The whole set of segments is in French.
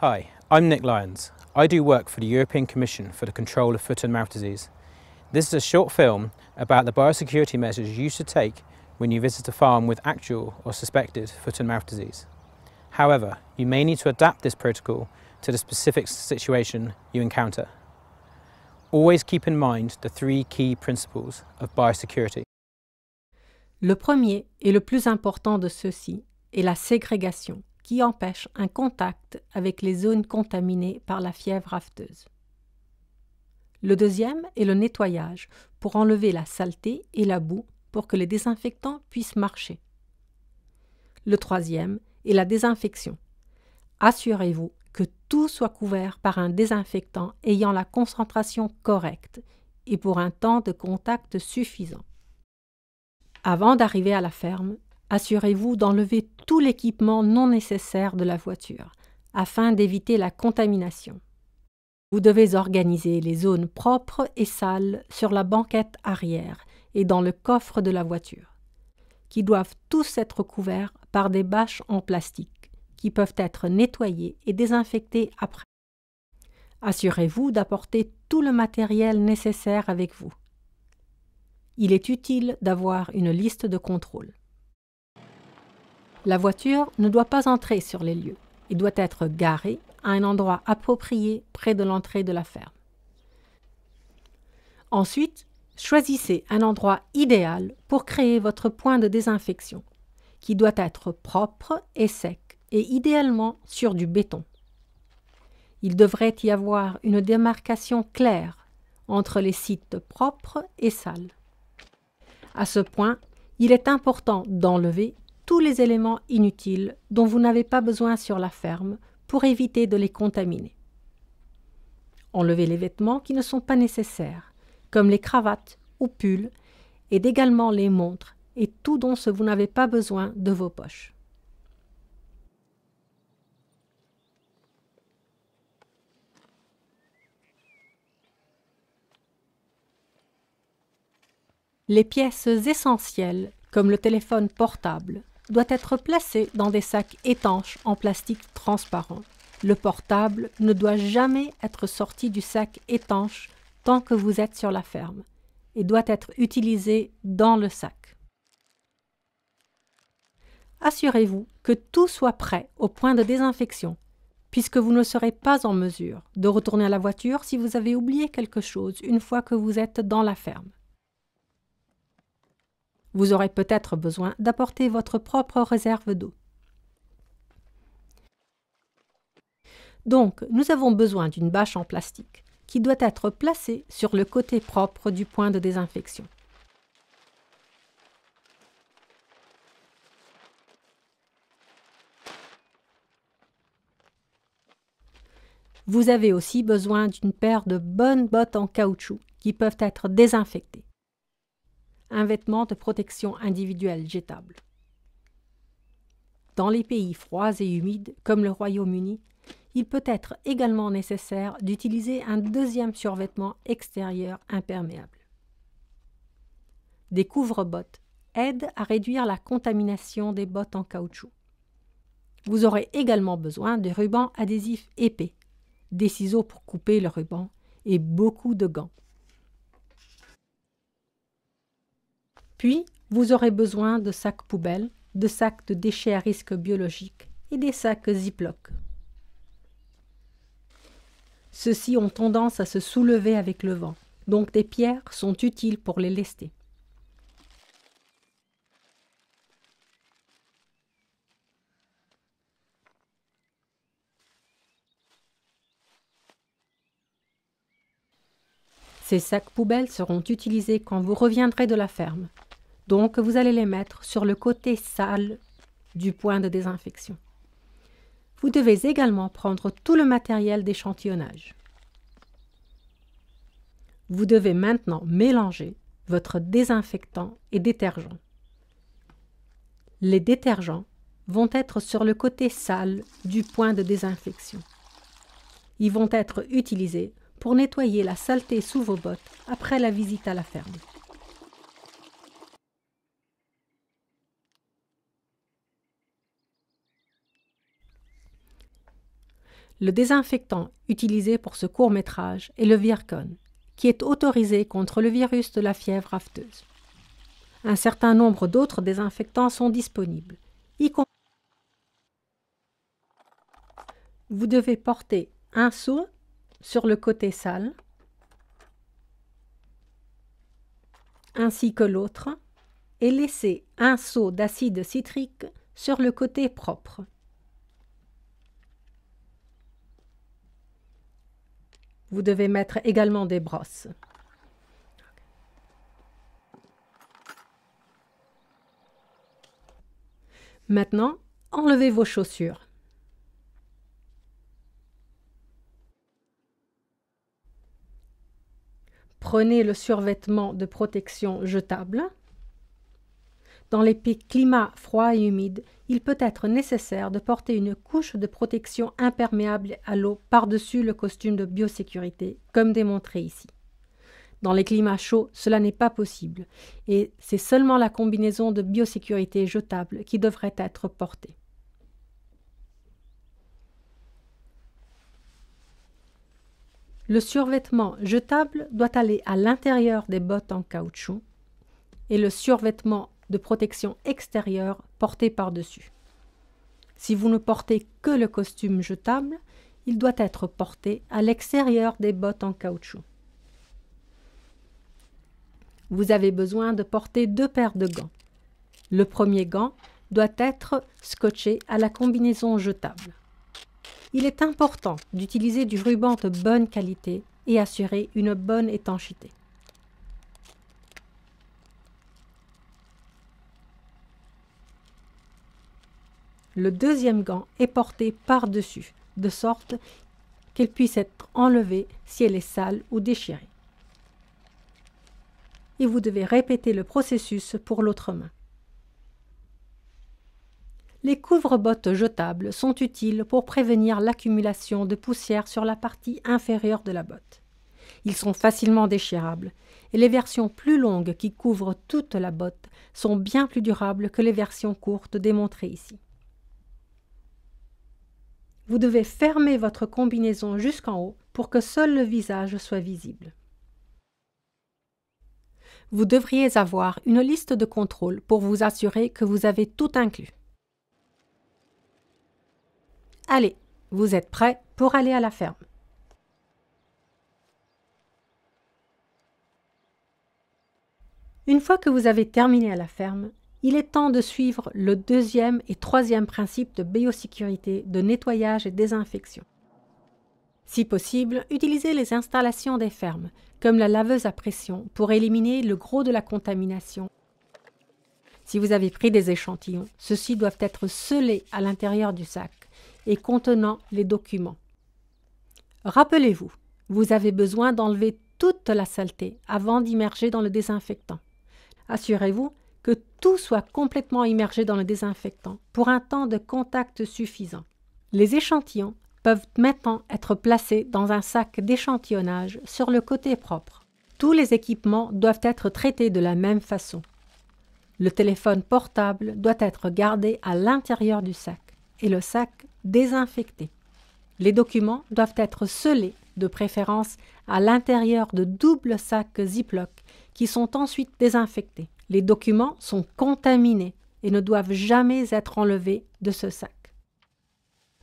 Hi, I'm Nick Lyons. I do work for the European Commission for the Control of Foot and Mouth Disease. This is a short film about the biosecurity measures you should take when you visit a farm with actual or suspected foot and mouth disease. However, you may need to adapt this protocol to the specific situation you encounter. Always keep in mind the three key principles of biosecurity. Le premier et le plus important de ceux-ci est la ségrégation, qui empêche un contact avec les zones contaminées par la fièvre afteuse. Le deuxième est le nettoyage, pour enlever la saleté et la boue pour que les désinfectants puissent marcher. Le troisième est la désinfection. Assurez-vous que tout soit couvert par un désinfectant ayant la concentration correcte et pour un temps de contact suffisant. Avant d'arriver à la ferme, assurez-vous d'enlever tout l'équipement non nécessaire de la voiture, afin d'éviter la contamination. Vous devez organiser les zones propres et sales sur la banquette arrière et dans le coffre de la voiture, qui doivent tous être couverts par des bâches en plastique, qui peuvent être nettoyées et désinfectées après. Assurez-vous d'apporter tout le matériel nécessaire avec vous. Il est utile d'avoir une liste de contrôle. La voiture ne doit pas entrer sur les lieux et doit être garée à un endroit approprié près de l'entrée de la ferme. Ensuite, choisissez un endroit idéal pour créer votre point de désinfection, qui doit être propre et sec et idéalement sur du béton. Il devrait y avoir une démarcation claire entre les sites propres et sales. À ce point, il est important d'enlever tous les éléments inutiles dont vous n'avez pas besoin sur la ferme pour éviter de les contaminer. Enlevez les vêtements qui ne sont pas nécessaires, comme les cravates ou pulls, et également les montres et tout dont vous n'avez pas besoin de vos poches. Les pièces essentielles, comme le téléphone portable, doivent être placées dans des sacs étanches en plastique transparent. Le portable ne doit jamais être sorti du sac étanche tant que vous êtes sur la ferme et doit être utilisé dans le sac. Assurez-vous que tout soit prêt au point de désinfection, puisque vous ne serez pas en mesure de retourner à la voiture si vous avez oublié quelque chose une fois que vous êtes dans la ferme. Vous aurez peut-être besoin d'apporter votre propre réserve d'eau. Donc, nous avons besoin d'une bâche en plastique qui doit être placée sur le côté propre du point de désinfection. Vous avez aussi besoin d'une paire de bonnes bottes en caoutchouc qui peuvent être désinfectées. Un vêtement de protection individuelle jetable. Dans les pays froids et humides, comme le Royaume-Uni, il peut être également nécessaire d'utiliser un deuxième survêtement extérieur imperméable. Des couvre-bottes aident à réduire la contamination des bottes en caoutchouc. Vous aurez également besoin de rubans adhésifs épais, des ciseaux pour couper le ruban et beaucoup de gants. Puis, vous aurez besoin de sacs poubelles, de sacs de déchets à risque biologique et des sacs Ziploc. Ceux-ci ont tendance à se soulever avec le vent, donc des pierres sont utiles pour les lester. Ces sacs poubelles seront utilisés quand vous reviendrez de la ferme. Donc, vous allez les mettre sur le côté sale du point de désinfection. Vous devez également prendre tout le matériel d'échantillonnage. Vous devez maintenant mélanger votre désinfectant et détergent. Les détergents vont être sur le côté sale du point de désinfection. Ils vont être utilisés pour nettoyer la saleté sous vos bottes après la visite à la ferme. Le désinfectant utilisé pour ce court-métrage est le Virkon, qui est autorisé contre le virus de la fièvre afteuse. Un certain nombre d'autres désinfectants sont disponibles. Vous devez porter un seau sur le côté sale, ainsi que l'autre, et laisser un seau d'acide citrique sur le côté propre. Vous devez mettre également des brosses. Maintenant, enlevez vos chaussures. Prenez le survêtement de protection jetable. Dans les climats froids et humides, il peut être nécessaire de porter une couche de protection imperméable à l'eau par-dessus le costume de biosécurité, comme démontré ici. Dans les climats chauds, cela n'est pas possible, et c'est seulement la combinaison de biosécurité jetable qui devrait être portée. Le survêtement jetable doit aller à l'intérieur des bottes en caoutchouc et le survêtement de protection extérieure porté par-dessus. Si vous ne portez que le costume jetable, il doit être porté à l'extérieur des bottes en caoutchouc. Vous avez besoin de porter 2 paires de gants. Le premier gant doit être scotché à la combinaison jetable. Il est important d'utiliser du ruban de bonne qualité et assurer une bonne étanchéité. Le deuxième gant est porté par-dessus, de sorte qu'elle puisse être enlevée si elle est sale ou déchirée. Et vous devez répéter le processus pour l'autre main. Les couvre-bottes jetables sont utiles pour prévenir l'accumulation de poussière sur la partie inférieure de la botte. Ils sont facilement déchirables et les versions plus longues qui couvrent toute la botte sont bien plus durables que les versions courtes démontrées ici. Vous devez fermer votre combinaison jusqu'en haut pour que seul le visage soit visible. Vous devriez avoir une liste de contrôle pour vous assurer que vous avez tout inclus. Allez, vous êtes prêts pour aller à la ferme. Une fois que vous avez terminé à la ferme, il est temps de suivre le deuxième et troisième principe de biosécurité de nettoyage et désinfection. Si possible, utilisez les installations des fermes, comme la laveuse à pression, pour éliminer le gros de la contamination. Si vous avez pris des échantillons, ceux-ci doivent être scellés à l'intérieur du sac et contenant les documents. Rappelez-vous, vous avez besoin d'enlever toute la saleté avant d'immerger dans le désinfectant. Assurez-vous que tout soit complètement immergé dans le désinfectant pour un temps de contact suffisant. Les échantillons peuvent maintenant être placés dans un sac d'échantillonnage sur le côté propre. Tous les équipements doivent être traités de la même façon. Le téléphone portable doit être gardé à l'intérieur du sac et le sac désinfecté. Les documents doivent être scellés, de préférence à l'intérieur de doubles sacs Ziploc qui sont ensuite désinfectés. Les documents sont contaminés et ne doivent jamais être enlevés de ce sac.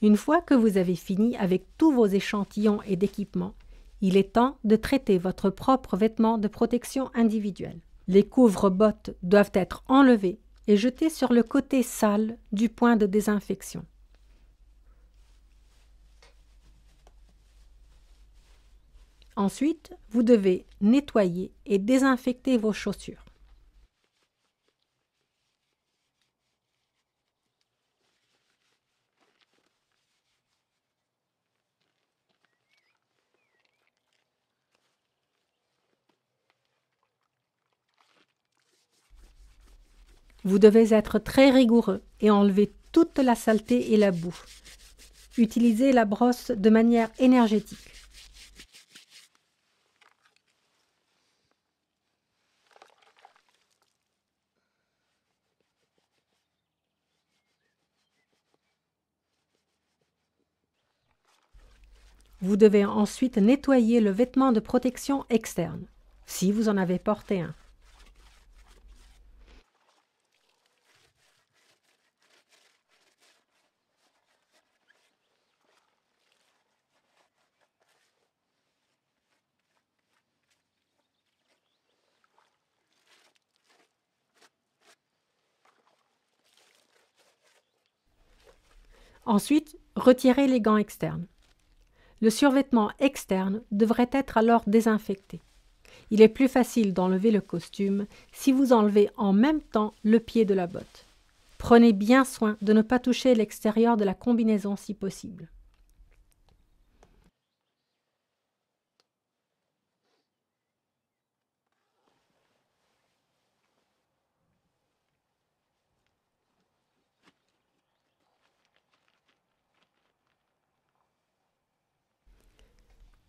Une fois que vous avez fini avec tous vos échantillons et d'équipements, il est temps de traiter votre propre vêtement de protection individuelle. Les couvre-bottes doivent être enlevés et jetés sur le côté sale du point de désinfection. Ensuite, vous devez nettoyer et désinfecter vos chaussures. Vous devez être très rigoureux et enlever toute la saleté et la boue. Utilisez la brosse de manière énergétique. Vous devez ensuite nettoyer le vêtement de protection externe, si vous en avez porté un. Ensuite, retirez les gants externes. Le survêtement externe devrait être alors désinfecté. Il est plus facile d'enlever le costume si vous enlevez en même temps le pied de la botte. Prenez bien soin de ne pas toucher l'extérieur de la combinaison si possible.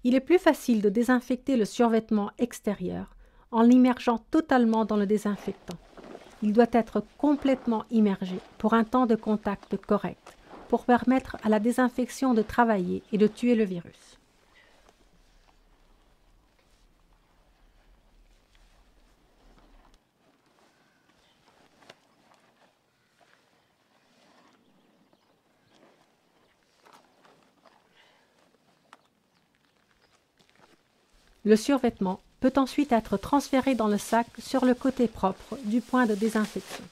Il est plus facile de désinfecter le survêtement extérieur en l'immergeant totalement dans le désinfectant. Il doit être complètement immergé pour un temps de contact correct, pour permettre à la désinfection de travailler et de tuer le virus. Le survêtement peut ensuite être transféré dans le sac sur le côté propre du point de désinfection.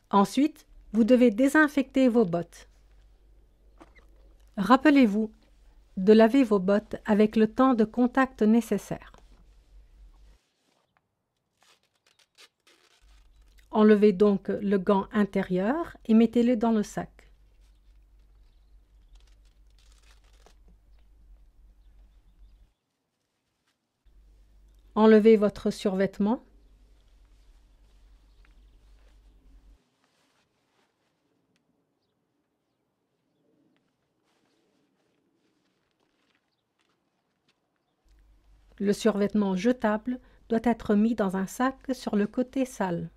Ensuite, vous devez désinfecter vos bottes. Rappelez-vous de laver vos bottes avec le temps de contact nécessaire. Enlevez donc le gant intérieur et mettez-le dans le sac. Enlevez votre survêtement. Le survêtement jetable doit être mis dans un sac sur le côté sale.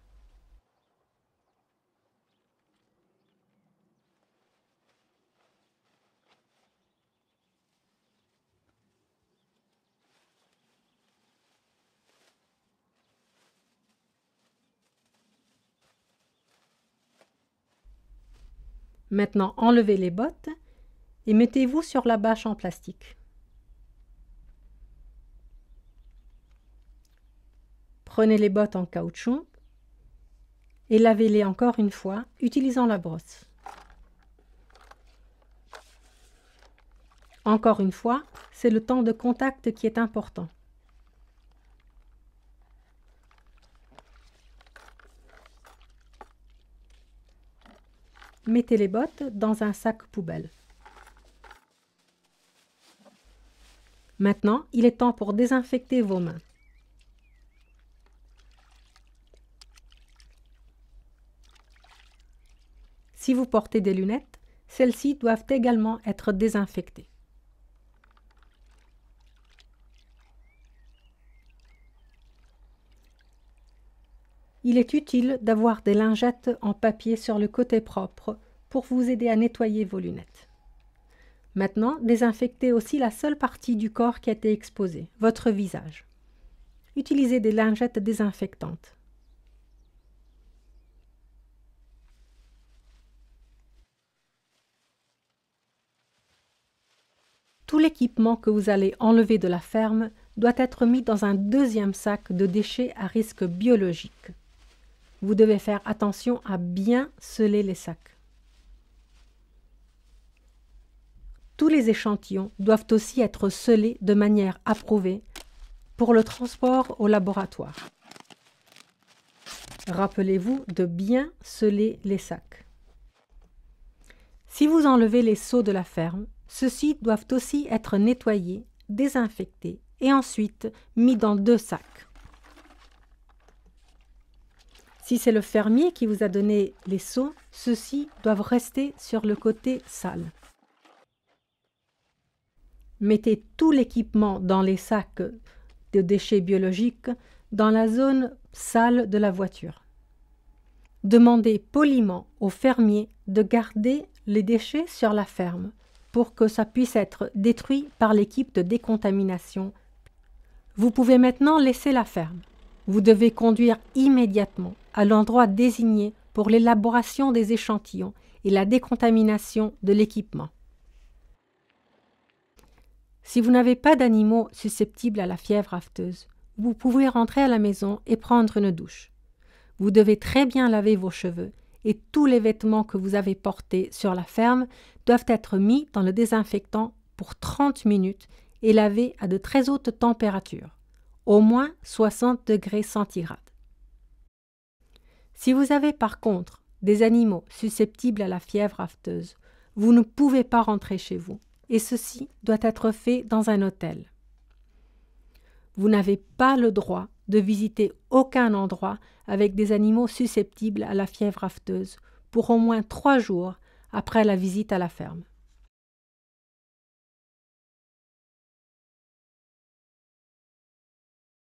Maintenant, enlevez les bottes et mettez-vous sur la bâche en plastique. Prenez les bottes en caoutchouc et lavez-les encore une fois, utilisant la brosse. Encore une fois, c'est le temps de contact qui est important. Mettez les bottes dans un sac poubelle. Maintenant, il est temps pour désinfecter vos mains. Si vous portez des lunettes, celles-ci doivent également être désinfectées. Il est utile d'avoir des lingettes en papier sur le côté propre pour vous aider à nettoyer vos lunettes. Maintenant, désinfectez aussi la seule partie du corps qui a été exposée, votre visage. Utilisez des lingettes désinfectantes. Tout l'équipement que vous allez enlever de la ferme doit être mis dans un deuxième sac de déchets à risque biologique. Vous devez faire attention à bien sceller les sacs. Tous les échantillons doivent aussi être scellés de manière approuvée pour le transport au laboratoire. Rappelez-vous de bien sceller les sacs. Si vous enlevez les seaux de la ferme, ceux-ci doivent aussi être nettoyés, désinfectés et ensuite mis dans 2 sacs. Si c'est le fermier qui vous a donné les seaux, ceux-ci doivent rester sur le côté sale. Mettez tout l'équipement dans les sacs de déchets biologiques dans la zone sale de la voiture. Demandez poliment au fermier de garder les déchets sur la ferme pour que ça puisse être détruit par l'équipe de décontamination. Vous pouvez maintenant laisser la ferme. Vous devez conduire immédiatement à l'endroit désigné pour l'élaboration des échantillons et la décontamination de l'équipement. Si vous n'avez pas d'animaux susceptibles à la fièvre afteuse, vous pouvez rentrer à la maison et prendre une douche. Vous devez très bien laver vos cheveux et tous les vêtements que vous avez portés sur la ferme doivent être mis dans le désinfectant pour 30 minutes et lavés à de très hautes températures, au moins 60 degrés centigrades. Si vous avez par contre des animaux susceptibles à la fièvre afteuse, vous ne pouvez pas rentrer chez vous et ceci doit être fait dans un hôtel. Vous n'avez pas le droit de visiter aucun endroit avec des animaux susceptibles à la fièvre afteuse pour au moins 3 jours après la visite à la ferme.